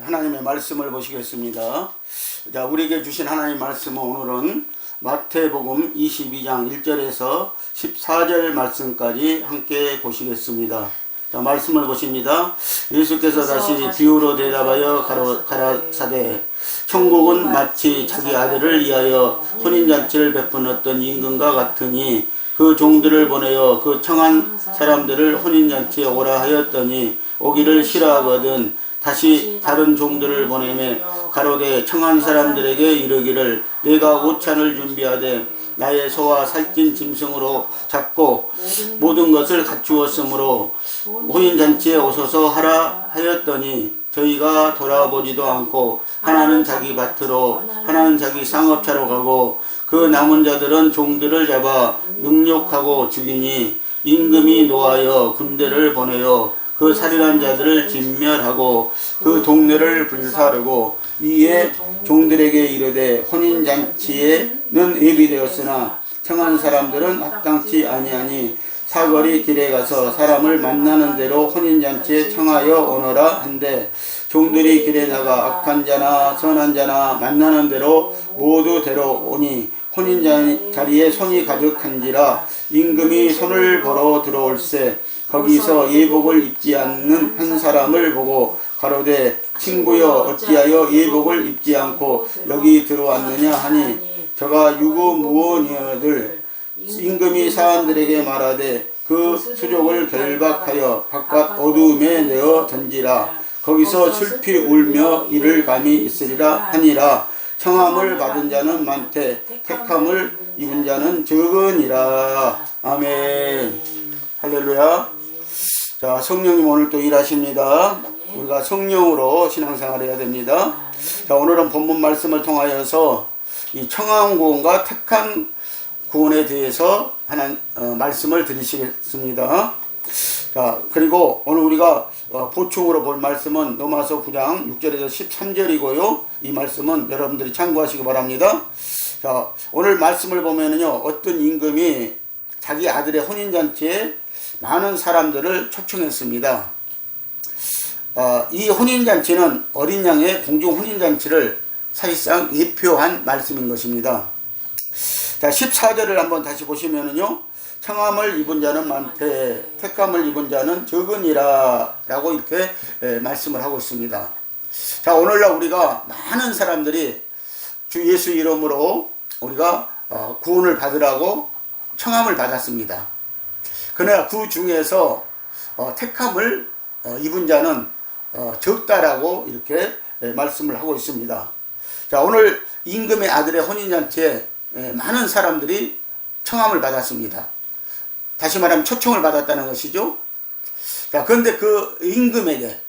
하나님의 말씀을 보시겠습니다. 자, 우리에게 주신 하나님의 말씀은 오늘은 마태복음 22장 1절에서 14절 말씀까지 함께 보시겠습니다. 자, 말씀을 보십니다. 예수께서 다시 비유로 대답하여 가라사대 천국은 마치 자기 아들을 위하여 혼인잔치를 베푸었던 임금과 같으니 그 종들을 보내어 그 청한 사람들을 혼인잔치에 오라 하였더니 오기를 싫어하거든 다시 다른 종들을 보내매 가로되 청한 사람들에게 이르기를 내가 오찬을 준비하되 나의 소와 살찐 짐승으로 잡고 모든 것을 갖추었으므로 혼인잔치에 오소서 하라 하였더니 저희가 돌아보지도 않고 하나는 자기 밭으로 하나는 자기 상업차로 가고 그 남은 자들은 종들을 잡아 능욕하고 죽이니 임금이 노하여 군대를 보내어 그 살인한 자들을 진멸하고 그 동네를 불사르고 이에 종들에게 이르되 혼인잔치에는 예비되었으나 청한 사람들은 합당치 아니하니 사거리 길에 가서 사람을 만나는 대로 혼인잔치에 청하여 오너라 한데 종들이 길에 나가 악한 자나 선한 자나 만나는 대로 모두 데려오니 혼인자리에 손이 가득한지라 임금이 손을 벌어 들어올세 거기서 예복을 입지 않는 한 사람을 보고 가로되 친구여 어찌하여 예복을 입지 않고 여기 들어왔느냐 하니 저가 유고무원이어들 임금이 사람들에게 말하되 그 수족을 결박하여 바깥 어두움에 내어 던지라 거기서 슬피 울며 이를 감이 있으리라 하니라 청함을 받은 자는 많되 택함을 입은 자는 적으니라. 아멘. 할렐루야. 자, 성령님 오늘 또 일하십니다. 우리가 성령으로 신앙생활을 해야 됩니다. 자, 오늘은 본문 말씀을 통하여서 이 청함 구원과 택한 구원에 대해서 말씀을 드리시겠습니다. 자, 그리고 오늘 우리가 보충으로 볼 말씀은 로마서 9장 6절에서 13절이고요. 이 말씀은 여러분들이 참고하시기 바랍니다. 자, 오늘 말씀을 보면은요, 어떤 임금이 자기 아들의 혼인잔치에 많은 사람들을 초청했습니다. 이 혼인잔치는 어린 양의 공중 혼인잔치를 사실상 예표한 말씀인 것입니다. 자, 14절을 한번 다시 보시면은요, 청함을 입은 자는 많되 택함을 입은 자는 적으니라 라고 이렇게 말씀을 하고 있습니다. 자, 오늘날 우리가 많은 사람들이 주 예수 이름으로 우리가 구원을 받으라고 청함을 받았습니다. 그러나 그 중에서 택함을 입은 자는 적다라고 이렇게 말씀을 하고 있습니다. 자, 오늘 임금의 아들의 혼인잔치에 많은 사람들이 청함을 받았습니다. 다시 말하면 초청을 받았다는 것이죠. 자, 그런데 그 임금에게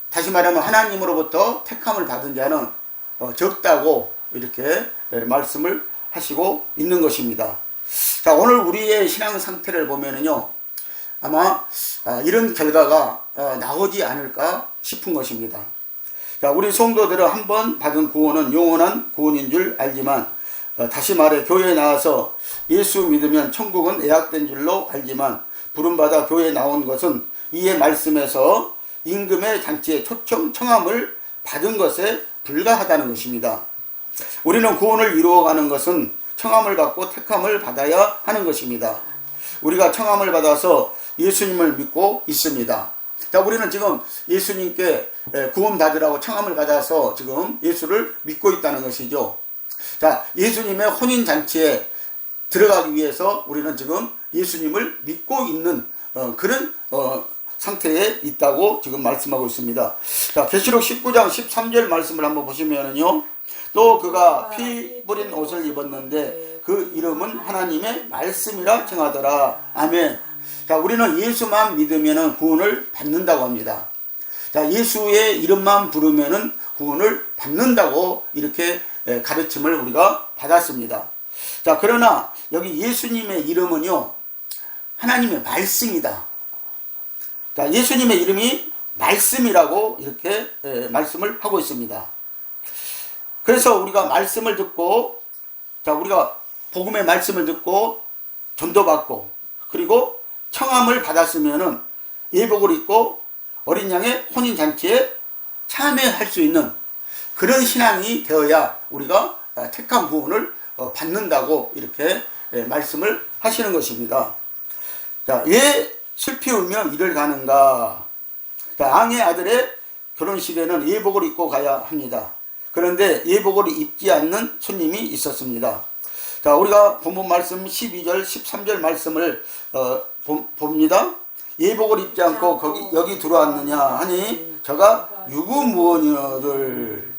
다시 말하면 하나님으로부터 택함을 받은 자는 적다고 이렇게 말씀을 하시고 있는 것입니다. 자, 오늘 우리의 신앙 상태를 보면은요, 아마 이런 결과가 나오지 않을까 싶은 것입니다. 자, 우리 성도들은 한 번 받은 구원은 영원한 구원인 줄 알지만 다시 말해 교회에 나와서 예수 믿으면 천국은 예약된 줄로 알지만 부름받아 교회에 나온 것은 이에 말씀에서 임금의 잔치에 청함을 받은 것에 불과하다는 것입니다. 우리는 구원을 이루어가는 것은 청함을 받고 택함을 받아야 하는 것입니다. 우리가 청함을 받아서 예수님을 믿고 있습니다. 자, 우리는 지금 예수님께 구원받으라고 청함을 받아서 지금 예수를 믿고 있다는 것이죠. 자, 예수님의 혼인잔치에 들어가기 위해서 우리는 지금 예수님을 믿고 있는 그런 상태에 있다고 지금 말씀하고 있습니다. 자, 계시록 19장 13절 말씀을 한번 보시면은요, 또 그가 피 뿌린 옷을 입었는데 그 이름은 하나님의 말씀이라稱하더라. 아멘. 자, 우리는 예수만 믿으면은 구원을 받는다고 합니다. 자, 예수의 이름만 부르면은 구원을 받는다고 이렇게 가르침을 우리가 받았습니다. 자, 그러나 여기 예수님의 이름은요, 하나님의 말씀이다. 자, 예수님의 이름이 말씀이라고 이렇게 말씀을 하고 있습니다. 그래서 우리가 말씀을 듣고, 자, 우리가 복음의 말씀을 듣고 전도받고 그리고 청함을 받았으면은 예복을 입고 어린 양의 혼인잔치에 참여할 수 있는 그런 신앙이 되어야 우리가 택한 구원을 받는다고 이렇게 말씀을 하시는 것입니다. 자, 왜 슬피 울며 이를 가는가? 자, 왕의 아들의 결혼식에는 예복을 입고 가야 합니다. 그런데 예복을 입지 않는 손님이 있었습니다. 자, 우리가 본문 말씀 12절, 13절 말씀을 봅니다. 예복을 입지 않고 여기 들어왔느냐 하니 저가 유구무원이어들.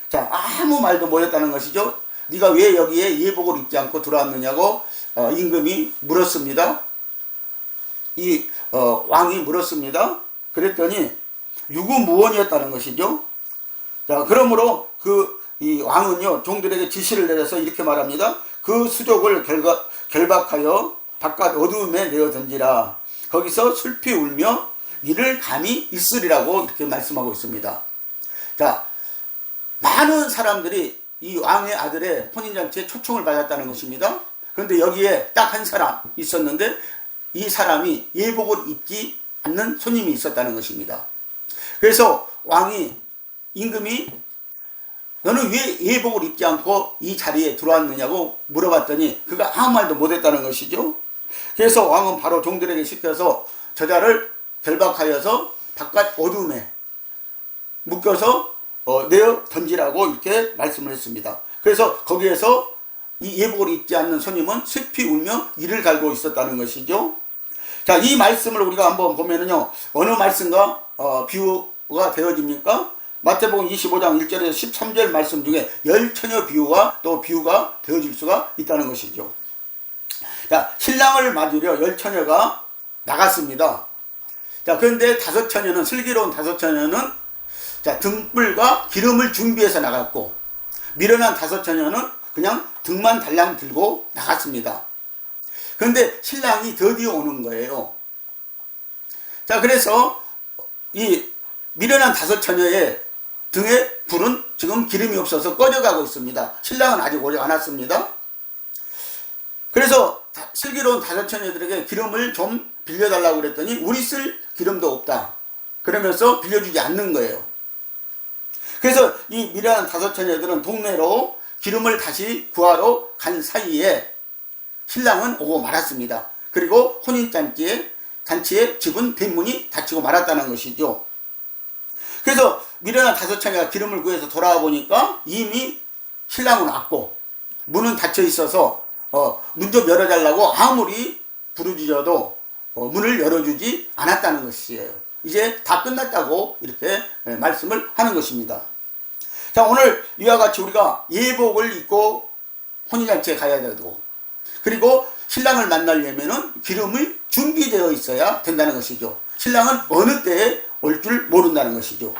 자, 아무 말도 못했다는 것이죠. 네가 왜 여기에 예복을 입지 않고 들어왔느냐고 임금이 물었습니다. 이 왕이 물었습니다. 그랬더니 유구무원이었다는 것이죠. 자, 그러므로 이 왕은요, 종들에게 지시를 내려서 이렇게 말합니다. 그 수족을 결박하여 바깥 어두움에 내어 던지라. 거기서 슬피 울며 이를 감히 있으리라고 이렇게 말씀하고 있습니다. 자, 많은 사람들이 이 왕의 아들의 혼인잔치에 초청을 받았다는 것입니다. 그런데 여기에 딱 한 사람 있었는데 이 사람이 예복을 입지 않는 손님이 있었다는 것입니다. 그래서 임금이 너는 왜 예복을 입지 않고 이 자리에 들어왔느냐고 물어봤더니 그가 아무 말도 못했다는 것이죠. 그래서 왕은 바로 종들에게 시켜서 저자를 결박하여서 바깥 어둠에 묶여서 내어 던지라고 이렇게 말씀을 했습니다. 그래서 거기에서 이 예복을 입지 않는 손님은 슬피 울며 이를 갈고 있었다는 것이죠. 자, 이 말씀을 우리가 한번 보면은요, 어느 말씀과 비유가 되어집니까? 마태복음 25장 1절에서 13절 말씀 중에 열처녀 비유와 또 비유가 되어질 수가 있다는 것이죠. 자, 신랑을 맞으려 열처녀가 나갔습니다. 자, 그런데 슬기로운 다섯 처녀는 자, 등불과 기름을 준비해서 나갔고, 미련한 다섯 처녀는 그냥 등만 달랑 들고 나갔습니다. 그런데 신랑이 드디어 오는 거예요. 자, 그래서 이 미련한 다섯 처녀의 등에 불은 지금 기름이 없어서 꺼져가고 있습니다. 신랑은 아직 오지 않았습니다. 그래서 슬기로운 다섯 처녀들에게 기름을 좀 빌려달라고 그랬더니 우리 쓸 기름도 없다. 그러면서 빌려주지 않는 거예요. 그래서 이 미련한 다섯 처녀들은 동네로 기름을 다시 구하러 간 사이에 신랑은 오고 말았습니다. 그리고 혼인잔치에 집은 뒷문이 닫히고 말았다는 것이죠. 그래서 미련한 다섯 처녀가 기름을 구해서 돌아와 보니까 이미 신랑은 왔고 문은 닫혀 있어서 문 좀 열어달라고 아무리 부르짖어도 문을 열어주지 않았다는 것이에요. 이제 다 끝났다고 이렇게 말씀을 하는 것입니다. 자, 오늘 이와 같이 우리가 예복을 입고 혼인잔치에 가야 되고 그리고 신랑을 만나려면은 기름이 준비되어 있어야 된다는 것이죠. 신랑은 어느 때에 올 줄 모른다는 것이죠.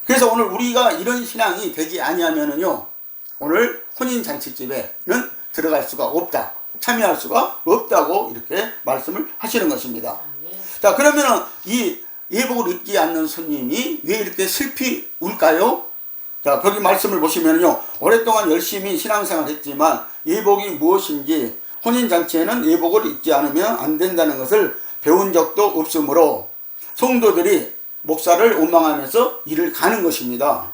그래서 오늘 우리가 이런 신앙이 되지 아니하면은요, 오늘 혼인잔치집에는 들어갈 수가 없다, 참여할 수가 없다고 이렇게 말씀을 하시는 것입니다. 자, 그러면은 이 예복을 입지 않는 손님이 왜 이렇게 슬피 울까요? 자, 거기 말씀을 보시면요, 오랫동안 열심히 신앙생활 했지만 예복이 무엇인지, 혼인잔치에는 예복을 입지 않으면 안 된다는 것을 배운 적도 없으므로 성도들이 목사를 원망하면서 이를 가는 것입니다.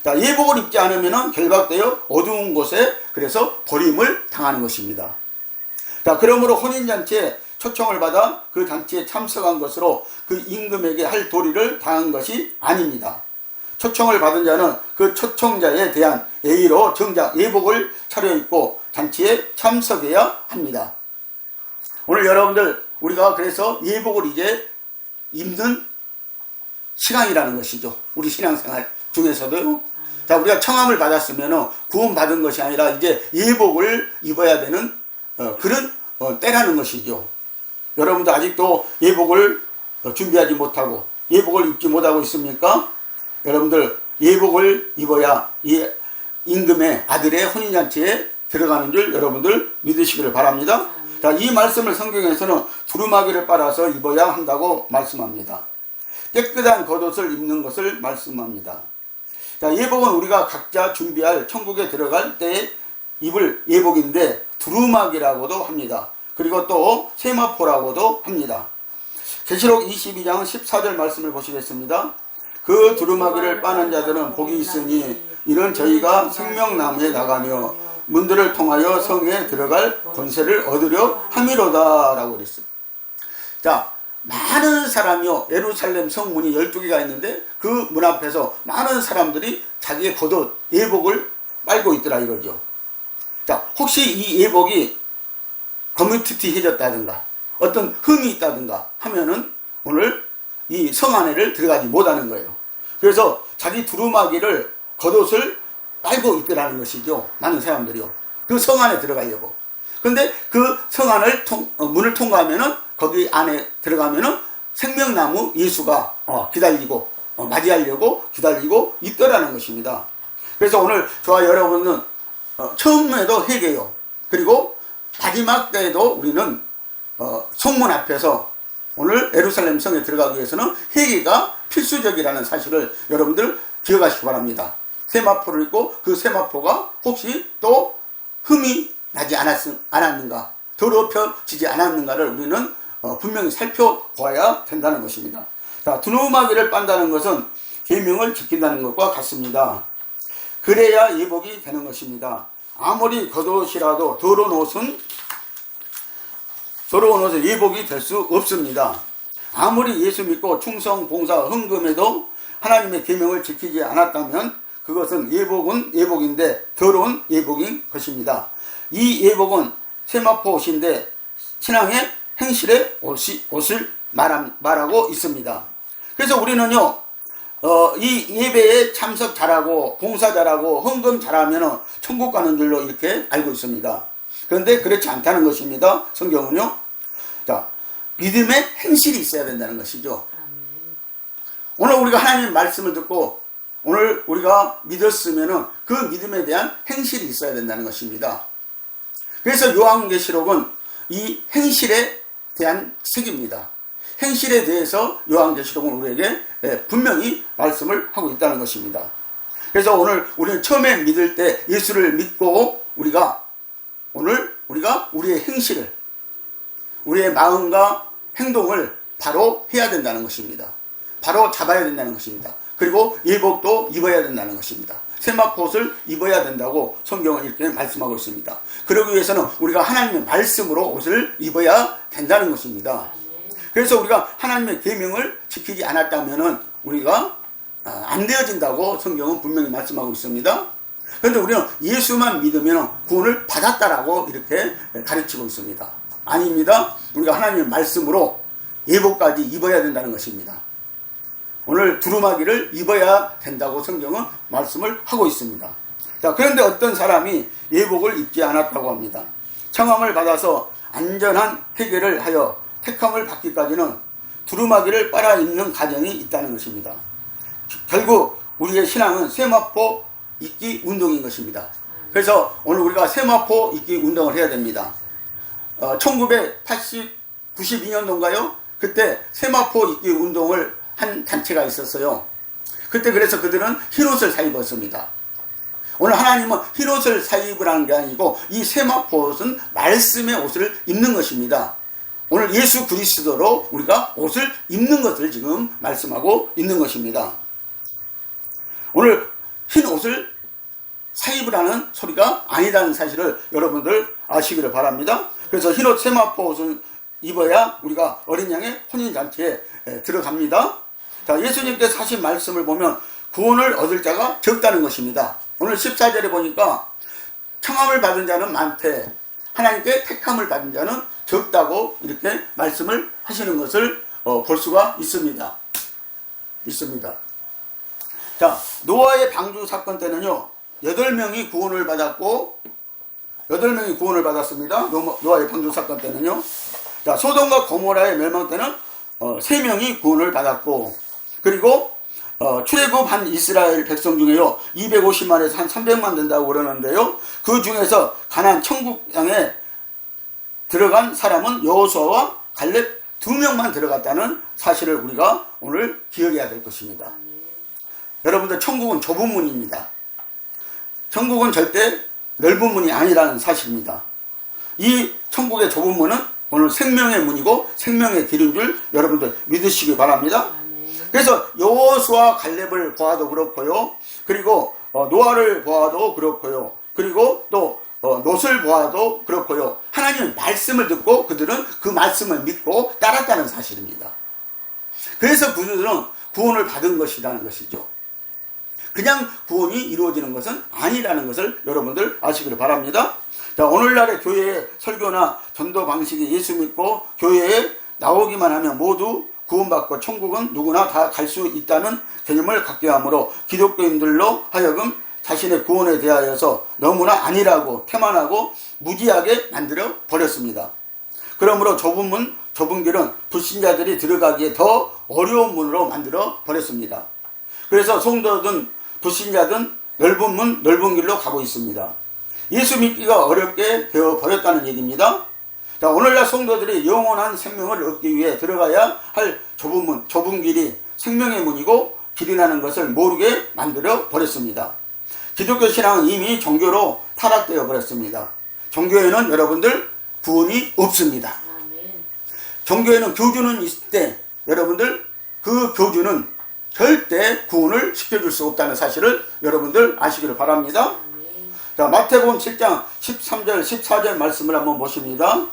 자, 예복을 입지 않으면 결박되어 어두운 곳에 그래서 버림을 당하는 것입니다. 자, 그러므로 혼인잔치에 초청을 받아 그 잔치에 참석한 것으로 그 임금에게 할 도리를 당한 것이 아닙니다. 초청을 받은 자는 그 초청자에 대한 예의로 정작 예복을 차려입고 잔치에 참석해야 합니다. 오늘 여러분들, 우리가 그래서 예복을 이제 입는 시간이라는 것이죠. 우리 신앙생활 중에서도요. 자, 우리가 청함을 받았으면 구원받은 것이 아니라 이제 예복을 입어야 되는 그런 때라는 것이죠. 여러분도 아직도 예복을 준비하지 못하고 예복을 입지 못하고 있습니까? 여러분들, 예복을 입어야 이 임금의 아들의 혼인잔치에 들어가는 줄 여러분들 믿으시기를 바랍니다. 자, 이 말씀을 성경에서는 두루마기를 빨아서 입어야 한다고 말씀합니다. 깨끗한 겉옷을 입는 것을 말씀합니다. 자, 예복은 우리가 각자 준비할 천국에 들어갈 때 입을 예복인데 두루마기라고도 합니다. 그리고 또 세마포라고도 합니다. 계시록 22장 14절 말씀을 보시겠습니다. 그 두루마기를 빠는 자들은 복이 있으니 이는 저희가 생명나무에 나가며 문들을 통하여 성에 들어갈 권세를 얻으려 함이로다 라고 그랬어요. 자, 많은 사람이요, 예루살렘 성문이 12개가 있는데 그 문 앞에서 많은 사람들이 자기의 겉옷 예복을 빨고 있더라 이거죠. 자, 혹시 이 예복이 거무튀튀해졌다든가 어떤 흠이 있다든가 하면은 오늘 이 성 안에를 들어가지 못하는 거예요. 그래서 자기 두루마기를 겉옷을 빨고 있더라는 것이죠. 많은 사람들이요. 그 성 안에 들어가려고. 근데 그 성 안을 문을 통과하면은 거기 안에 들어가면은 생명나무 예수가 기다리고 맞이하려고 기다리고 있더라는 것입니다. 그래서 오늘 저와 여러분은 처음에도 회개요. 그리고 마지막 때에도 우리는 성문 앞에서 오늘 예루살렘 성에 들어가기 위해서는 회개가 필수적이라는 사실을 여러분들 기억하시기 바랍니다. 세마포를 입고 그 세마포가 혹시 또 흠이 나지 않았는가, 더럽혀지지 않았는가를 우리는 분명히 살펴보아야 된다는 것입니다. 자, 두루마기를 빤다는 것은 계명을 지킨다는 것과 같습니다. 그래야 예복이 되는 것입니다. 아무리 겉옷이라도 더러운 옷은 예복이 될 수 없습니다. 아무리 예수 믿고 충성, 봉사, 헌금해도 하나님의 계명을 지키지 않았다면 그것은 예복은 예복인데 더러운 예복인 것입니다. 이 예복은 세마포 옷인데 신앙의 행실의 옷을 말하고 있습니다. 그래서 우리는요, 이 예배에 참석 잘하고 봉사 잘하고 헌금 잘하면 천국 가는 줄로 이렇게 알고 있습니다. 그런데 그렇지 않다는 것입니다. 성경은요. 자, 믿음의 행실이 있어야 된다는 것이죠. 오늘 우리가 하나님의 말씀을 듣고 오늘 우리가 믿었으면은 그 믿음에 대한 행실이 있어야 된다는 것입니다. 그래서 요한계시록은 이 행실에 대한 책입니다. 행실에 대해서 요한계시록은 우리에게 분명히 말씀을 하고 있다는 것입니다. 그래서 오늘 우리는 처음에 믿을 때 예수를 믿고 우리가 우리의 행실을, 우리의 마음과 행동을 바로 해야 된다는 것입니다. 바로 잡아야 된다는 것입니다. 그리고 예복도 입어야 된다는 것입니다. 세마포옷을 입어야 된다고 성경은 이렇게 말씀하고 있습니다. 그러기 위해서는 우리가 하나님의 말씀으로 옷을 입어야 된다는 것입니다. 그래서 우리가 하나님의 계명을 지키지 않았다면은 우리가 안 되어진다고 성경은 분명히 말씀하고 있습니다. 그런데 우리는 예수만 믿으면 구원을 받았다라고 이렇게 가르치고 있습니다. 아닙니다. 우리가 하나님의 말씀으로 예복까지 입어야 된다는 것입니다. 오늘 두루마기를 입어야 된다고 성경은 말씀을 하고 있습니다. 자, 그런데 어떤 사람이 예복을 입지 않았다고 합니다. 청함을 받아서 안전한 회개를 하여 택함을 받기까지는 두루마기를 빨아 입는 과정이 있다는 것입니다. 결국 우리의 신앙은 세마포 입기 운동인 것입니다. 그래서 오늘 우리가 세마포 입기 운동을 해야 됩니다. 1992년도인가요? 그때 세마포 입기 운동을 한 단체가 있었어요. 그때 그래서 그들은 흰옷을 사입었습니다. 오늘 하나님은 흰옷을 사입으라는 게 아니고 이 세마포 옷은 말씀의 옷을 입는 것입니다. 오늘 예수 그리스도로 우리가 옷을 입는 것을 지금 말씀하고 있는 것입니다. 오늘 흰 옷을 사입으라는 소리가 아니라는 사실을 여러분들 아시기를 바랍니다. 그래서 흰옷 세마포 옷을 입어야 우리가 어린 양의 혼인잔치에 들어갑니다. 자, 예수님께서 하신 말씀을 보면 구원을 얻을 자가 적다는 것입니다. 오늘 14절에 보니까 청함을 받은 자는 많되 하나님께 택함을 받은 자는 적다고 이렇게 말씀을 하시는 것을 볼 수가 있습니다. 자, 노아의 방주 사건 때는요, 8명이 구원을 받았습니다. 노아의 방주 사건 때는요. 자, 소돔과 고모라의 멸망 때는 3명이 구원을 받았고, 그리고 출애굽한 이스라엘 백성 중에요 250만에서 한 300만 된다고 그러는데요, 그 중에서 가나안 천국 땅에 들어간 사람은 여호수아와 갈렙 2명만 들어갔다는 사실을 우리가 오늘 기억해야 될 것입니다. 여러분들 천국은 좁은 문입니다. 천국은 절대 넓은 문이 아니라는 사실입니다. 이 천국의 좁은 문은 오늘 생명의 문이고 생명의 길인 줄 여러분들 믿으시기 바랍니다. 그래서 여호수아 갈렙을 보아도 그렇고요. 그리고 노아를 보아도 그렇고요. 그리고 또 롯을 보아도 그렇고요. 하나님의 말씀을 듣고 그들은 그 말씀을 믿고 따랐다는 사실입니다. 그래서 그들은 구원을 받은 것이라는 것이죠. 그냥 구원이 이루어지는 것은 아니라는 것을 여러분들 아시기를 바랍니다. 자, 오늘날의 교회의 설교나 전도 방식이 예수 믿고 교회에 나오기만 하면 모두 구원받고 천국은 누구나 다 갈 수 있다는 개념을 갖게 하므로 기독교인들로 하여금 자신의 구원에 대하여서 너무나 아니라고 태만하고 무지하게 만들어 버렸습니다. 그러므로 좁은 문, 좁은 길은 불신자들이 들어가기에 더 어려운 문으로 만들어 버렸습니다. 그래서 성도든 불신자든 넓은 문, 넓은 길로 가고 있습니다. 예수 믿기가 어렵게 되어버렸다는 얘기입니다. 자, 오늘날 성도들이 영원한 생명을 얻기 위해 들어가야 할 좁은 문, 좁은 길이 생명의 문이고 길이라는 것을 모르게 만들어 버렸습니다. 기독교 신앙은 이미 종교로 타락되어 버렸습니다. 종교에는 여러분들 구원이 없습니다. 종교에는 교주는 있을 때 여러분들 그 교주는 절대 구원을 시켜줄 수 없다는 사실을 여러분들 아시기를 바랍니다. 자, 마태복음 7장 13절 14절 말씀을 한번 보십니다.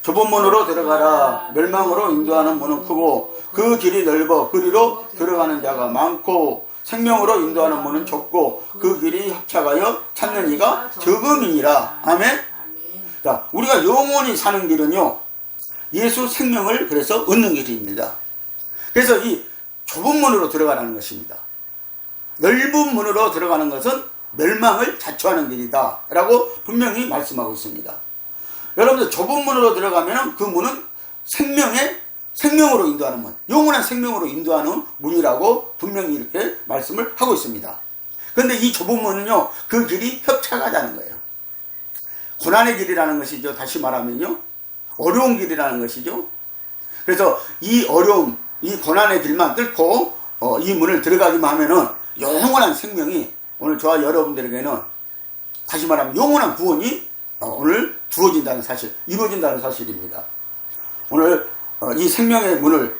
좁은 문으로 들어가라. 멸망으로 인도하는 문은 크고 그 길이 넓어 그리로 들어가는 자가 많고 생명으로 인도하는 문은 좁고 그 길이 협착하여 찾는 이가 적음이니라. 아멘. 자, 우리가 영원히 사는 길은요, 예수 생명을 그래서 얻는 길입니다. 그래서 이 좁은 문으로 들어가라는 것입니다. 넓은 문으로 들어가는 것은 멸망을 자초하는 길이다 라고 분명히 말씀하고 있습니다. 여러분들 좁은 문으로 들어가면 그 문은 생명으로 인도하는 문, 영원한 생명으로 인도하는 문이라고 분명히 이렇게 말씀을 하고 있습니다. 그런데 이 좁은 문은요, 그 길이 협착하자는 거예요. 고난의 길이라는 것이죠. 다시 말하면요, 어려운 길이라는 것이죠. 그래서 이 어려움, 이 고난의 길만 뚫고 이 문을 들어가기만 하면은 영원한 생명이 오늘 저와 여러분들에게는 다시 말하면 영원한 구원이 오늘 주어진다는 사실, 이루어진다는 사실입니다. 오늘 이 생명의 문을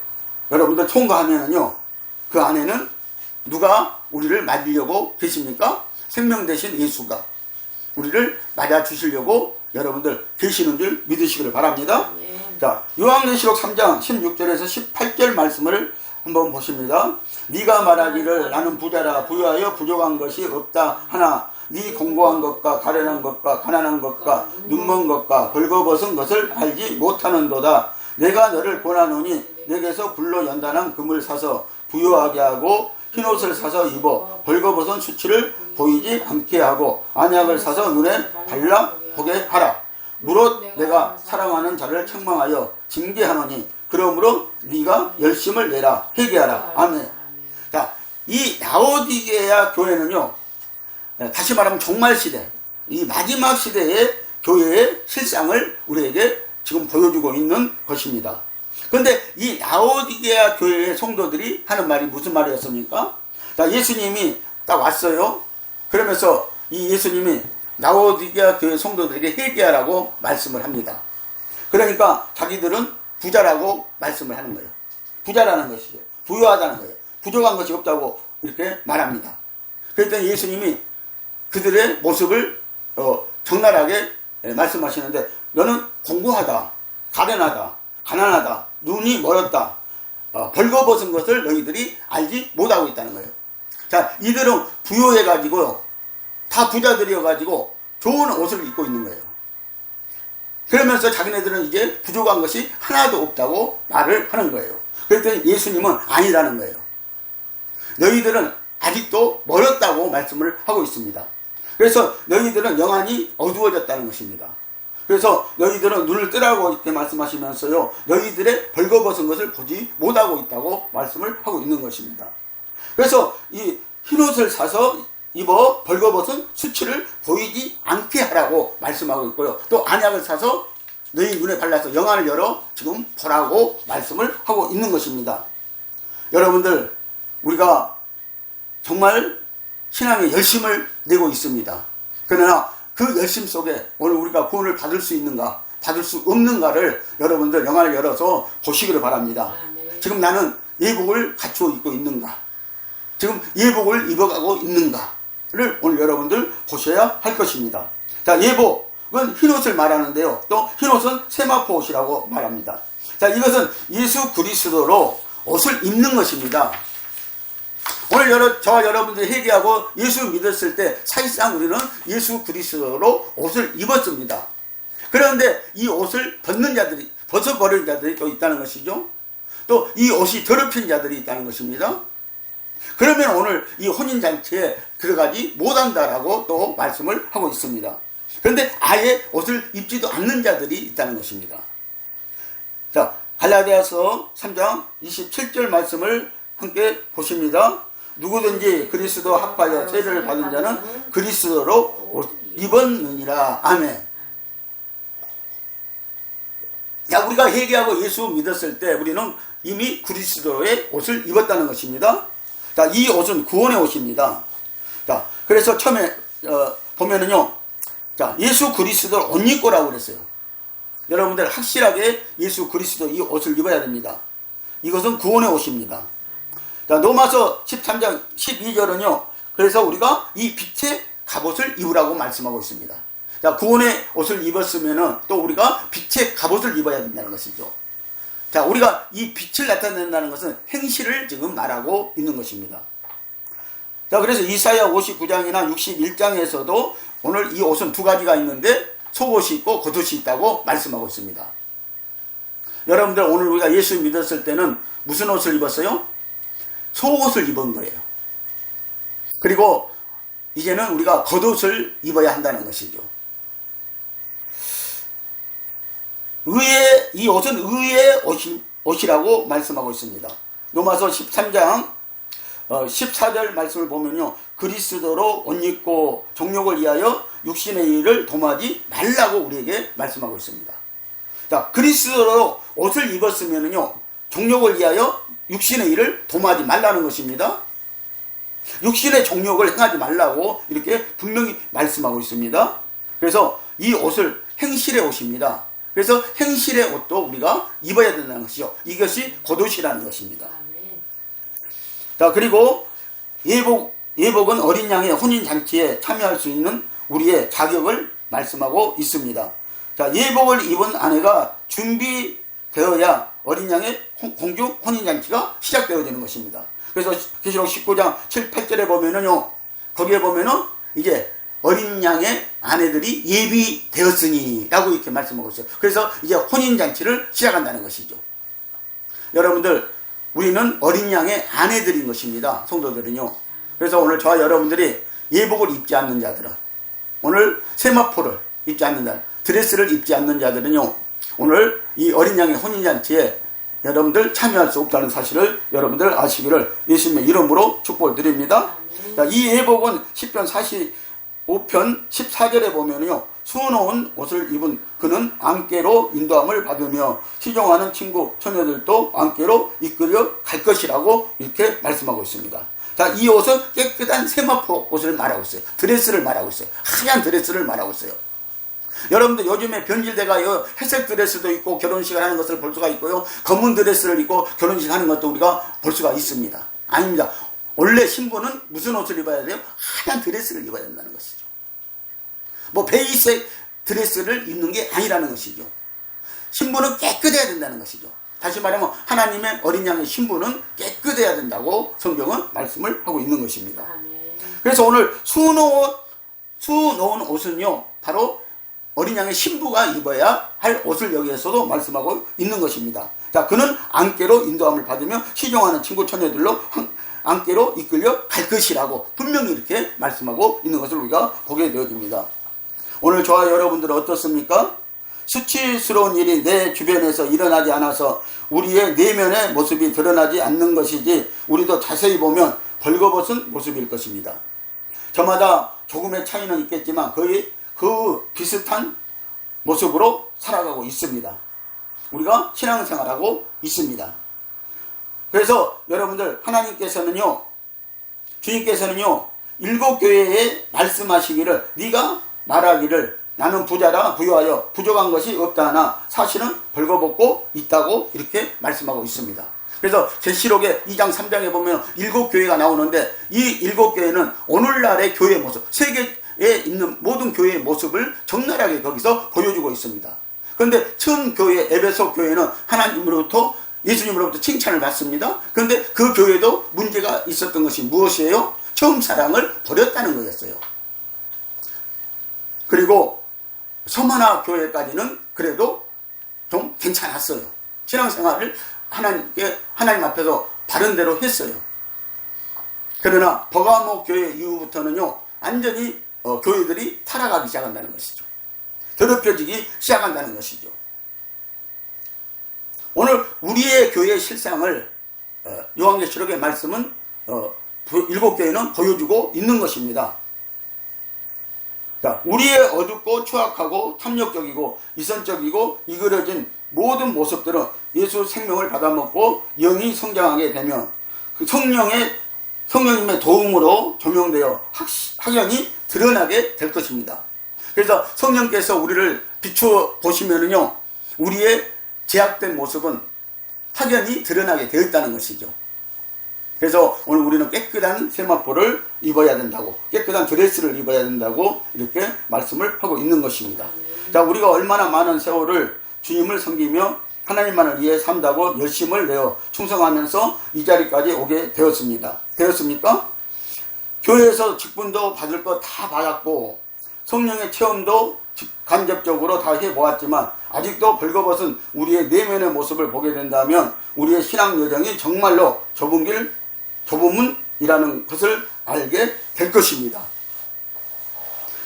여러분들 통과하면은요, 그 안에는 누가 우리를 맞으려고 계십니까? 생명 대신 예수가 우리를 맞아 주시려고 여러분들 계시는 줄 믿으시기를 바랍니다. 자, 요한계시록 3장 16절에서 18절 말씀을 한번 보십니다. 네가 말하기를 나는 부자라 부유하여 부족한 것이 없다 하나 네 공고한 것과 가련한 것과 가난한 것과 눈먼 것과 벌거벗은 것을 알지 못하는도다. 내가 너를 권하노니 내게서 불로 연단한 금을 사서 부유하게 하고 흰옷을 사서 입어 벌거벗은 수치를 보이지 않게 하고 안약을 사서 눈에 발라 보게 하라. 무릇 내가 사랑하는 자를 책망하여 징계하노니 그러므로 네가 열심을 내라. 회개하라. 아멘. 자, 이 라오디게아 교회는요, 다시 말하면 종말 시대, 이 마지막 시대의 교회의 실상을 우리에게 지금 보여주고 있는 것입니다. 그런데 이 라오디게아 교회의 성도들이 하는 말이 무슨 말이었습니까? 자, 예수님이 딱 왔어요. 그러면서 이 예수님이 라오디게아 교회 성도들에게 회개하라고 말씀을 합니다. 그러니까 자기들은 부자라고 말씀을 하는 거예요. 부자라는 것이죠. 부유하다는 거예요. 부족한 것이 없다고 이렇게 말합니다. 그랬더니 예수님이 그들의 모습을 적나라하게 말씀하시는데, 너는 공고하다, 가련하다, 가난하다, 눈이 멀었다, 벌거벗은 것을 너희들이 알지 못하고 있다는 거예요. 자, 이들은 부유해가지고 다 부자들이어가지고 좋은 옷을 입고 있는 거예요. 그러면서 자기네들은 이제 부족한 것이 하나도 없다고 말을 하는 거예요. 그랬더니 예수님은 아니라는 거예요. 너희들은 아직도 멀었다고 말씀을 하고 있습니다. 그래서 너희들은 영안이 어두워졌다는 것입니다. 그래서 너희들은 눈을 뜨라고 이렇게 말씀하시면서요, 너희들의 벌거벗은 것을 보지 못하고 있다고 말씀을 하고 있는 것입니다. 그래서 이 흰옷을 사서 입어 벌거벗은 수치를 보이지 않게 하라고 말씀하고 있고요. 또 안약을 사서 너희 눈에 발라서 영안을 열어 지금 보라고 말씀을 하고 있는 것입니다. 여러분들, 우리가 정말 신앙의 열심을 내고 있습니다. 그러나 그 열심 속에 오늘 우리가 구원을 받을 수 있는가, 받을 수 없는가를 여러분들 영화를 열어서 보시기를 바랍니다. 지금 나는 예복을 갖추어 입고 있는가, 지금 예복을 입어가고 있는가를 오늘 여러분들 보셔야 할 것입니다. 자, 예복은 흰옷을 말하는데요. 또 흰옷은 세마포 옷이라고 말합니다. 자, 이것은 예수 그리스도로 옷을 입는 것입니다. 오늘 저와 여러분들이 회개하고 예수 믿었을 때 사실상 우리는 예수 그리스도로 옷을 입었습니다. 그런데 이 옷을 벗어버린 자들이 또 있다는 것이죠. 또 이 옷이 더럽힌 자들이 있다는 것입니다. 그러면 오늘 이 혼인잔치에 들어가지 못한다라고 또 말씀을 하고 있습니다. 그런데 아예 옷을 입지도 않는 자들이 있다는 것입니다. 자, 갈라디아서 3장 27절 말씀을 함께 보십니다. 누구든지 그리스도 합하여 세례를 받은 자는 그리스도로 옷 입었느니라. 아멘. 자, 우리가 회개하고 예수 믿었을 때 우리는 이미 그리스도의 옷을 입었다는 것입니다. 자, 이 옷은 구원의 옷입니다. 자, 그래서 처음에 보면은요, 자, 예수 그리스도를 옷 입고라고 그랬어요. 여러분들 확실하게 예수 그리스도 이 옷을 입어야 됩니다. 이것은 구원의 옷입니다. 자, 로마서 13장 12절은요, 그래서 우리가 이 빛의 갑옷을 입으라고 말씀하고 있습니다. 자, 구원의 옷을 입었으면은 또 우리가 빛의 갑옷을 입어야 된다는 것이죠. 자, 우리가 이 빛을 나타낸다는 것은 행실을 지금 말하고 있는 것입니다. 자, 그래서 이사야 59장이나 61장에서도 오늘 이 옷은 두 가지가 있는데 속옷이 있고 겉옷이 있다고 말씀하고 있습니다. 여러분들 오늘 우리가 예수 믿었을 때는 무슨 옷을 입었어요? 속옷을 입은 거예요. 그리고 이제는 우리가 겉옷을 입어야 한다는 것이죠. 이 옷은 의의 옷이라고 말씀하고 있습니다. 로마서 13장 14절 말씀을 보면요, 그리스도로 옷 입고 정욕을 위하여 육신의 일을 dom하지 말라고 우리에게 말씀하고 있습니다. 자, 그리스도로 옷을 입었으면요, 정욕을 위하여 육신의 일을 dom하지 말라는 것입니다. 육신의 정욕을 행하지 말라고 이렇게 분명히 말씀하고 있습니다. 그래서 이 옷을 행실의 옷입니다. 그래서 행실의 옷도 우리가 입어야 된다는 것이죠. 이것이 겉옷이라는 것입니다. 자, 그리고 예복은 어린 양의 혼인잔치에 참여할 수 있는 우리의 자격을 말씀하고 있습니다. 자, 예복을 입은 아내가 준비되어야 어린 양의 공중 혼인잔치가 시작되어지는 것입니다. 그래서 계시록 19장 7, 8절에 보면은요, 거기에 보면은 이제 어린 양의 아내들이 예비되었으니 라고 이렇게 말씀하고 있어요. 그래서 이제 혼인잔치를 시작한다는 것이죠. 여러분들, 우리는 어린 양의 아내들인 것입니다. 성도들은요. 그래서 오늘 저와 여러분들이 예복을 입지 않는 자들은, 오늘 세마포를 입지 않는 자들, 드레스를 입지 않는 자들은요, 오늘 이 어린 양의 혼인잔치에 여러분들 참여할 수 없다는 사실을 여러분들 아시기를 예수님의 이름으로 축복을 드립니다. 자, 이 예복은 시편 45편 14절에 보면요, 수놓은 옷을 입은 그는 안개로 인도함을 받으며 시종하는 친구 처녀들도 안개로 이끌려 갈 것이라고 이렇게 말씀하고 있습니다. 자, 이 옷은 깨끗한 세마포 옷을 말하고 있어요. 드레스를 말하고 있어요. 하얀 드레스를 말하고 있어요. 여러분들 요즘에 변질돼가요, 회색 드레스도 있고 결혼식을 하는 것을 볼 수가 있고요, 검은 드레스를 입고 결혼식 하는 것도 우리가 볼 수가 있습니다. 아닙니다. 원래 신부는 무슨 옷을 입어야 돼요? 하얀 드레스를 입어야 된다는 것이죠. 뭐 베이색 드레스를 입는 게 아니라는 것이죠. 신부는 깨끗해야 된다는 것이죠. 다시 말하면 하나님의 어린 양의 신부는 깨끗해야 된다고 성경은 말씀을 하고 있는 것입니다. 그래서 오늘 수놓은 옷은요, 바로 어린 양의 신부가 입어야 할 옷을 여기에서도 말씀하고 있는 것입니다. 자, 그는 안개로 인도함을 받으며 시종하는 친구 처녀들로 안개로 이끌려 갈 것이라고 분명히 이렇게 말씀하고 있는 것을 우리가 보게 되어집니다. 오늘 저와 여러분들은 어떻습니까? 수치스러운 일이 내 주변에서 일어나지 않아서 우리의 내면의 모습이 드러나지 않는 것이지, 우리도 자세히 보면 벌거벗은 모습일 것입니다. 저마다 조금의 차이는 있겠지만 거의 그 비슷한 모습으로 살아가고 있습니다. 우리가 신앙생활하고 있습니다. 그래서 여러분들, 하나님께서는요, 주님께서는요 7교회에 말씀하시기를 네가 말하기를 나는 부자라 부유하여 부족한 것이 없다 하나 사실은 벌거벗고 있다고 이렇게 말씀하고 있습니다. 그래서 계시록의 2장 3장에 보면 7교회가 나오는데 이 7교회는 오늘날의 교회 모습, 세계에 있는 모든 교회의 모습을 적나라하게 거기서 보여주고 있습니다. 그런데 처음 교회 에베소 교회는 하나님으로부터 예수님으로부터 칭찬을 받습니다. 그런데 그 교회도 문제가 있었던 것이 무엇이에요? 처음 사랑을 버렸다는 거였어요. 그리고 서머나 교회까지는 그래도 좀 괜찮았어요. 신앙생활을 하나님 앞에서 바른 대로 했어요. 그러나 버가모 교회 이후부터는요 완전히 교회들이 타락하기 시작한다는 것이죠. 더럽혀지기 시작한다는 것이죠. 오늘 우리의 교회의 실상을 요한계시록의 말씀은 7교회는 보여주고 있는 것입니다. 자, 우리의 어둡고 추악하고 탐욕적이고 이선적이고 이그러진 모든 모습들은 예수 생명을 받아먹고 영이 성장하게 되면 그 성령님의 도움으로 조명되어 확연히 드러나게 될 것입니다. 그래서 성령께서 우리를 비추어 보시면은요 우리의 제약된 모습은 확연히 드러나게 되어 있다는 것이죠. 그래서 오늘 우리는 깨끗한 세마포를 입어야 된다고, 깨끗한 드레스를 입어야 된다고 이렇게 말씀을 하고 있는 것입니다. 자, 우리가 얼마나 많은 세월을 주님을 섬기며 하나님만을 위해 산다고 열심을 내어 충성하면서 이 자리까지 오게 되었습니까? 교회에서 직분도 받을 거 다 받았고 성령의 체험도 간접적으로 다 해보았지만 아직도 벌거벗은 우리의 내면의 모습을 보게 된다면 우리의 신앙 여정이 정말로 좁은 문이라는 것을 알게 될 것입니다.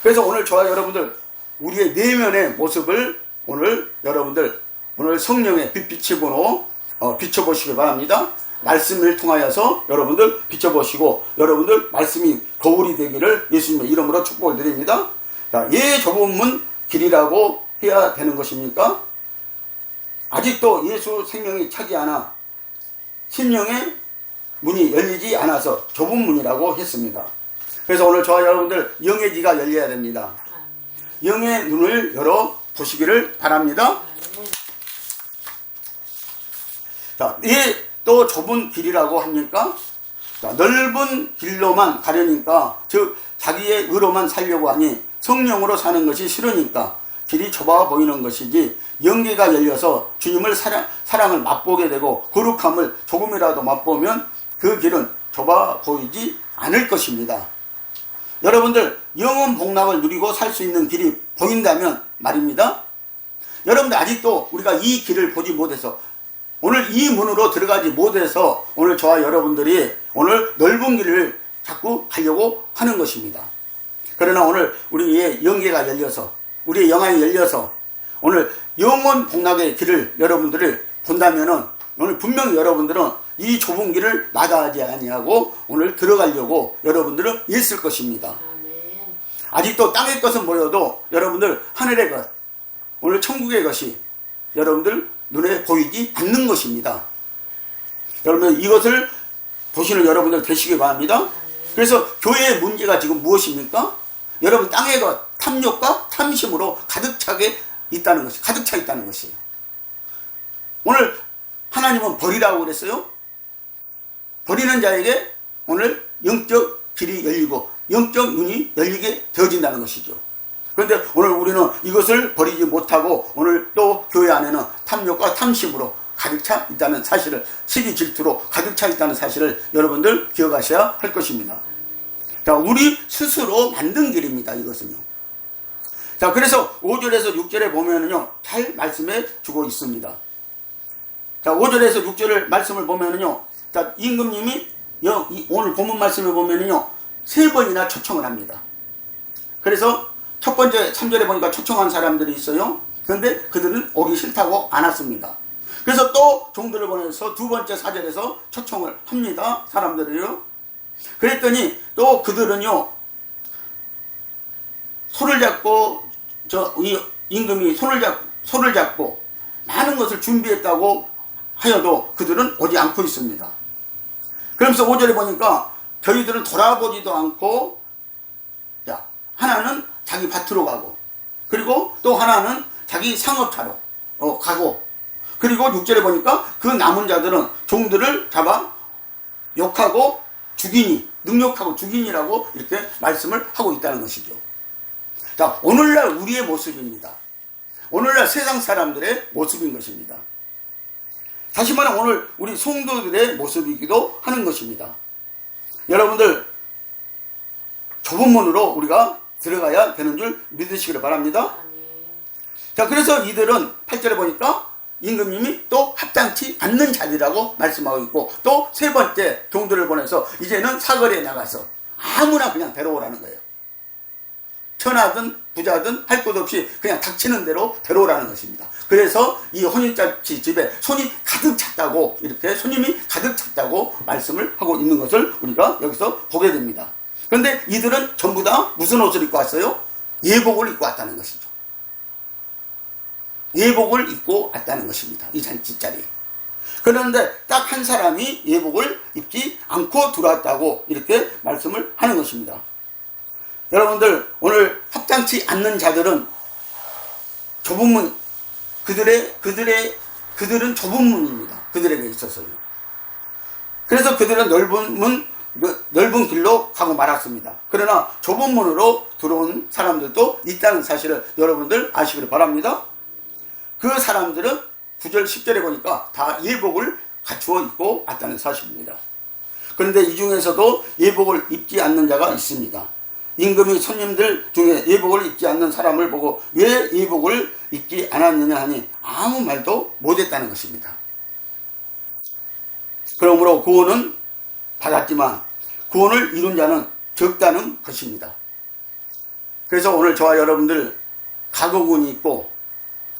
그래서 오늘 저와 여러분들 우리의 내면의 모습을 오늘 성령의 빛으로 비춰보시기 바랍니다. 말씀을 통하여서 여러분들 비춰보시고 여러분들 말씀이 거울이 되기를 예수님의 이름으로 축복을 드립니다. 자, 예 좁은 문 길이라고 해야 되는 것입니까? 아직도 예수 생명이 차지 않아 심령의 문이 열리지 않아서 좁은 문이라고 했습니다. 그래서 오늘 저와 여러분들 영의 귀가 열려야 됩니다. 영의 눈을 열어 보시기를 바랍니다. 자, 이 또 좁은 길이라고 합니까? 자, 넓은 길로만 가려니까 즉 자기의 의로만 살려고 하니 성령으로 사는 것이 싫으니까 길이 좁아 보이는 것이지 영계가 열려서 주님을 사랑을 맛보게 되고 거룩함을 조금이라도 맛보면 그 길은 좁아 보이지 않을 것입니다. 여러분들 영원 복락을 누리고 살 수 있는 길이 보인다면 말입니다. 여러분들 아직도 우리가 이 길을 보지 못해서 오늘 이 문으로 들어가지 못해서 오늘 저와 여러분들이 오늘 넓은 길을 자꾸 가려고 하는 것입니다. 그러나 오늘 우리의 영계가 열려서 우리의 영안이 열려서 오늘 영원 복락의 길을 여러분들을 본다면은 오늘 분명히 여러분들은 이 좁은 길을 마다하지 아니하고 오늘 들어가려고 여러분들은 있을 것입니다. 아직도 땅의 것은 보여도 여러분들 하늘의 것, 오늘 천국의 것이 여러분들 눈에 보이지 않는 것입니다. 여러분 이것을 보시는 여러분들 되시기 바랍니다. 그래서 교회의 문제가 지금 무엇입니까? 여러분 땅의 것, 탐욕과 탐심으로 가득 차 있다는 것이에요. 오늘 하나님은 버리라고 그랬어요. 버리는 자에게 오늘 영적 길이 열리고 영적 눈이 열리게 되어진다는 것이죠. 그런데 오늘 우리는 이것을 버리지 못하고 오늘 또 교회 안에는 탐욕과 탐심으로 가득 차 있다는 사실을, 시기 질투로 가득 차 있다는 사실을 여러분들 기억하셔야 할 것입니다. 자, 우리 스스로 만든 길입니다. 이것은요. 자, 그래서 5절에서 6절에 보면은요 잘 말씀해 주고 있습니다. 자, 5절에서 6절을 말씀을 보면은요, 자, 임금님이 오늘 본문 말씀을 보면은요 3번이나 초청을 합니다. 그래서 첫 번째 3절에 보니까 초청한 사람들이 있어요. 그런데 그들은 오기 싫다고 안 왔습니다. 그래서 또 종들을 보내서 두 번째 4절에서 초청을 합니다. 사람들이요. 그랬더니 또 그들은요 손을 잡고 이 임금이 손을 잡고 많은 것을 준비했다고 하여도 그들은 오지 않고 있습니다. 그러면서 5절에 보니까 저희들은 돌아보지도 않고, 자, 하나는 자기 밭으로 가고, 그리고 또 하나는 자기 상업차로 가고, 그리고 6절에 보니까 그 남은 자들은 종들을 잡아 욕하고 죽이니, 능욕하고 죽이니라고 이렇게 말씀을 하고 있다는 것이죠. 자, 오늘날 우리의 모습입니다. 오늘날 세상 사람들의 모습인 것입니다. 다시 말하면 오늘 우리 성도들의 모습이기도 하는 것입니다. 여러분들, 좁은 문으로 우리가 들어가야 되는 줄 믿으시기를 바랍니다. 자, 그래서 이들은 8절에 보니까 임금님이 또 합당치 않는 자들이라고 말씀하고 있고, 또 세 번째 종들을 보내서 이제는 사거리에 나가서 아무나 그냥 데려오라는 거예요. 천하든 부자든 할 것 없이 그냥 닥치는 대로 데려오라는 것입니다. 그래서 이 혼인잔치 집에 손이 가득 찼다고, 이렇게 손님이 가득 찼다고 말씀을 하고 있는 것을 우리가 여기서 보게 됩니다. 그런데 이들은 전부 다 무슨 옷을 입고 왔어요? 예복을 입고 왔다는 것이죠. 예복을 입고 왔다는 것입니다. 이 잔치자리에. 그런데 딱 한 사람이 예복을 입지 않고 들어왔다고 이렇게 말씀을 하는 것입니다. 여러분들, 오늘 합당치 않는 자들은 좁은 문, 그들은 좁은 문입니다. 그들에게 있어서요. 그래서 그들은 넓은 길로 가고 말았습니다. 그러나 좁은 문으로 들어온 사람들도 있다는 사실을 여러분들 아시기를 바랍니다. 그 사람들은 9절 10절에 보니까 다 예복을 갖추어 입고 왔다는 사실입니다. 그런데 이 중에서도 예복을 입지 않는 자가 있습니다. 임금이 손님들 중에 예복을 입지 않는 사람을 보고 왜 예복을 입지 않았느냐 하니 아무 말도 못했다는 것입니다. 그러므로 구원은 받았지만 구원을 이룬 자는 적다는 것입니다. 그래서 오늘 저와 여러분들 과거 구원이 있고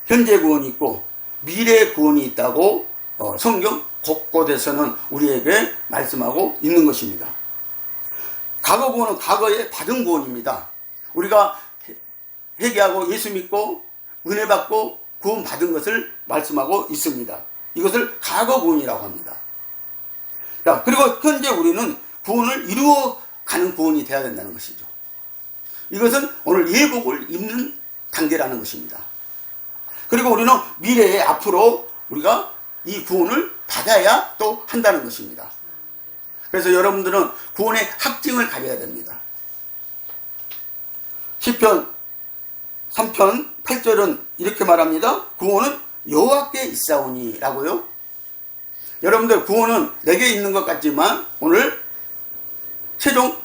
현재 구원이 있고 미래 구원이 있다고 성경 곳곳에서는 우리에게 말씀하고 있는 것입니다. 과거 구원은 과거에 받은 구원입니다. 우리가 회개하고 예수 믿고 은혜 받고 구원 받은 것을 말씀하고 있습니다. 이것을 과거 구원이라고 합니다. 자, 그리고 현재 우리는 구원을 이루어가는 구원이 되어야 된다는 것이죠. 이것은 오늘 예복을 입는 단계라는 것입니다. 그리고 우리는 미래에 앞으로 우리가 이 구원을 받아야 또 한다는 것입니다. 그래서 여러분들은 구원의 확증을 가져야 됩니다. 시편 3편 8절은 이렇게 말합니다. 구원은 여호와께 있사오니 라고요. 여러분들, 구원은 내게 있는 것 같지만 오늘 최종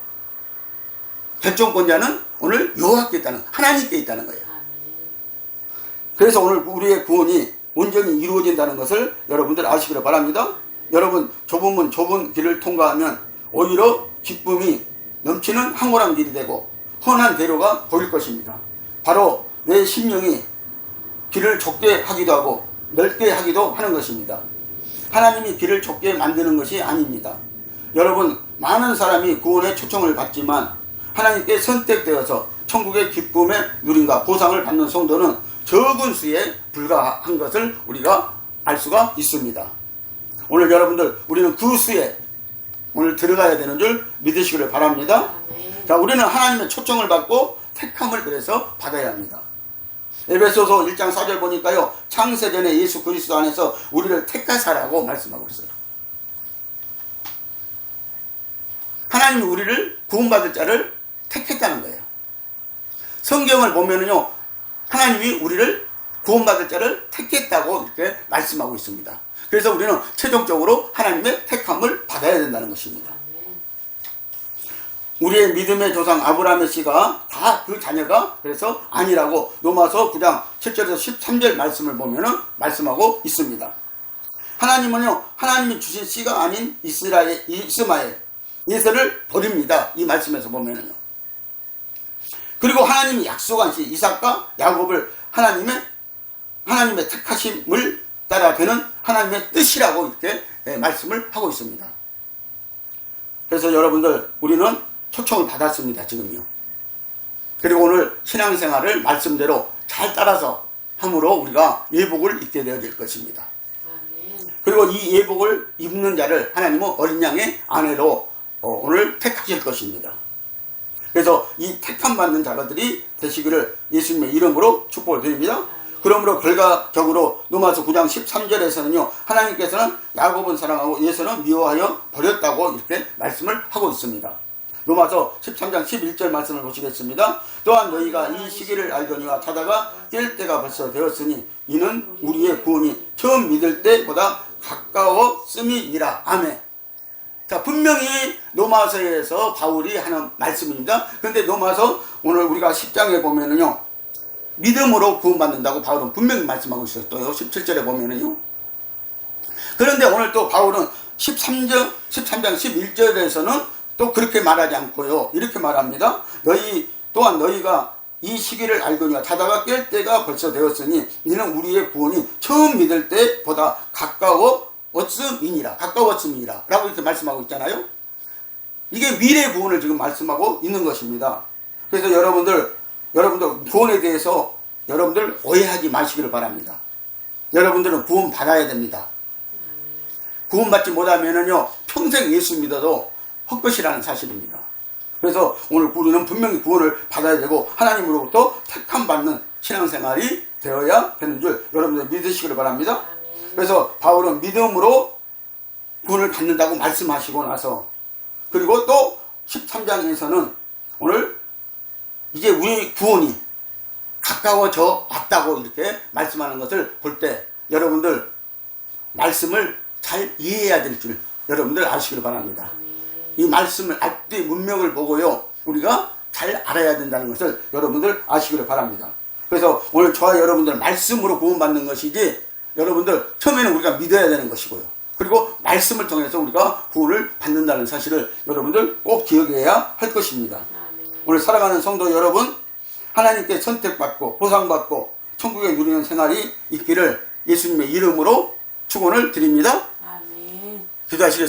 결정권자는 오늘 여호와께 있다는, 하나님께 있다는 거예요. 그래서 오늘 우리의 구원이 온전히 이루어진다는 것을 여러분들 아시기를 바랍니다. 여러분, 좁은 문, 좁은 길을 통과하면 오히려 기쁨이 넘치는 황홀한 길이 되고 훤한 대로가 보일 것입니다. 바로 내 심령이 길을 좁게 하기도 하고 넓게 하기도 하는 것입니다. 하나님이 길을 좁게 만드는 것이 아닙니다. 여러분, 많은 사람이 구원의 초청을 받지만 하나님께 선택되어서 천국의 기쁨의 누림과 보상을 받는 성도는 적은 수에 불과한 것을 우리가 알 수가 있습니다. 오늘 여러분들, 우리는 그 수에 오늘 들어가야 되는 줄 믿으시기를 바랍니다. 자, 우리는 하나님의 초청을 받고 택함을 그래서 받아야 합니다. 에베소서 1장 4절 보니까요, 창세전에 예수 그리스도 안에서 우리를 택하사라고 말씀하고 있어요. 하나님이 우리를 구원받을 자를 택했다는 거예요. 성경을 보면은요, 하나님이 우리를 구원받을 자를 택했다고 이렇게 말씀하고 있습니다. 그래서 우리는 최종적으로 하나님의 택함을 받아야 된다는 것입니다. 우리의 믿음의 조상 아브라함의 씨가 다 그 자녀가 그래서 아니라고 로마서 9장 7절에서 13절 말씀을 보면은 말씀하고 있습니다. 하나님은요, 하나님이 주신 씨가 아닌 이스마엘, 예서를 버립니다. 이 말씀에서 보면은요. 그리고 하나님이 약속한 씨 이삭과 야곱을 하나님의 택하심을 따라 되는 하나님의 뜻이라고 이렇게 말씀을 하고 있습니다. 그래서 여러분들, 우리는 초청을 받았습니다. 지금요. 그리고 오늘 신앙생활을 말씀대로 잘 따라서 함으로 우리가 예복을 입게 되어질 것입니다. 그리고 이 예복을 입는 자를 하나님은 어린 양의 아내로 오늘 택하실 것입니다. 그래서 이 택함 받는 자가들이 되시기를 예수님의 이름으로 축복을 드립니다. 그러므로 결과적으로 로마서 9장 13절에서는요, 하나님께서는 야곱은 사랑하고 에서는 미워하여 버렸다고 이렇게 말씀을 하고 있습니다. 로마서 13장 11절 말씀을 보시겠습니다. 또한 너희가 이 시기를 알거니와 자다가 깰 때가 벌써 되었으니 이는 우리의 구원이 처음 믿을 때보다 가까웠음이니라. 아멘. 자, 분명히 로마서에서 바울이 하는 말씀입니다. 그런데 로마서 오늘 우리가 10장에 보면은요, 믿음으로 구원받는다고 바울은 분명히 말씀하고 있어요. 또 17절에 보면은요. 그런데 오늘 또 바울은 13장 11절에서는 또 그렇게 말하지 않고요, 이렇게 말합니다. 또한 너희가 이 시기를 알거니와 자다가 깰 때가 벌써 되었으니 이는 우리의 구원이 처음 믿을 때보다 가까웠음이니라 라고 이렇게 말씀하고 있잖아요. 이게 미래 구원을 지금 말씀하고 있는 것입니다. 그래서 여러분들 구원에 대해서 여러분들 오해하지 마시기를 바랍니다. 여러분들은 구원 받아야 됩니다. 구원 받지 못하면은요, 평생 예수 믿어도 헛것이라는 사실입니다. 그래서 오늘 우리는 분명히 구원을 받아야 되고 하나님으로부터 택함 받는 신앙생활이 되어야 되는 줄 여러분들 믿으시기를 바랍니다. 그래서 바울은 믿음으로 구원을 받는다고 말씀하시고 나서, 그리고 또 13장에서는 오늘 이제 우리 구원이 가까워져 왔다고 이렇게 말씀하는 것을 볼 때 여러분들 말씀을 잘 이해해야 될 줄 여러분들 아시기를 바랍니다. 이 말씀을 앞뒤 문맥을 보고요, 우리가 잘 알아야 된다는 것을 여러분들 아시기를 바랍니다. 그래서 오늘 저와 여러분들 말씀으로 구원받는 것이지, 여러분들 처음에는 우리가 믿어야 되는 것이고요, 그리고 말씀을 통해서 우리가 구원을 받는다는 사실을 여러분들 꼭 기억해야 할 것입니다. 오늘 사랑하는 성도 여러분, 하나님께 선택받고 보상받고 천국에 누리는 생활이 있기를 예수님의 이름으로 축원을 드립니다. 기도하시겠습니다.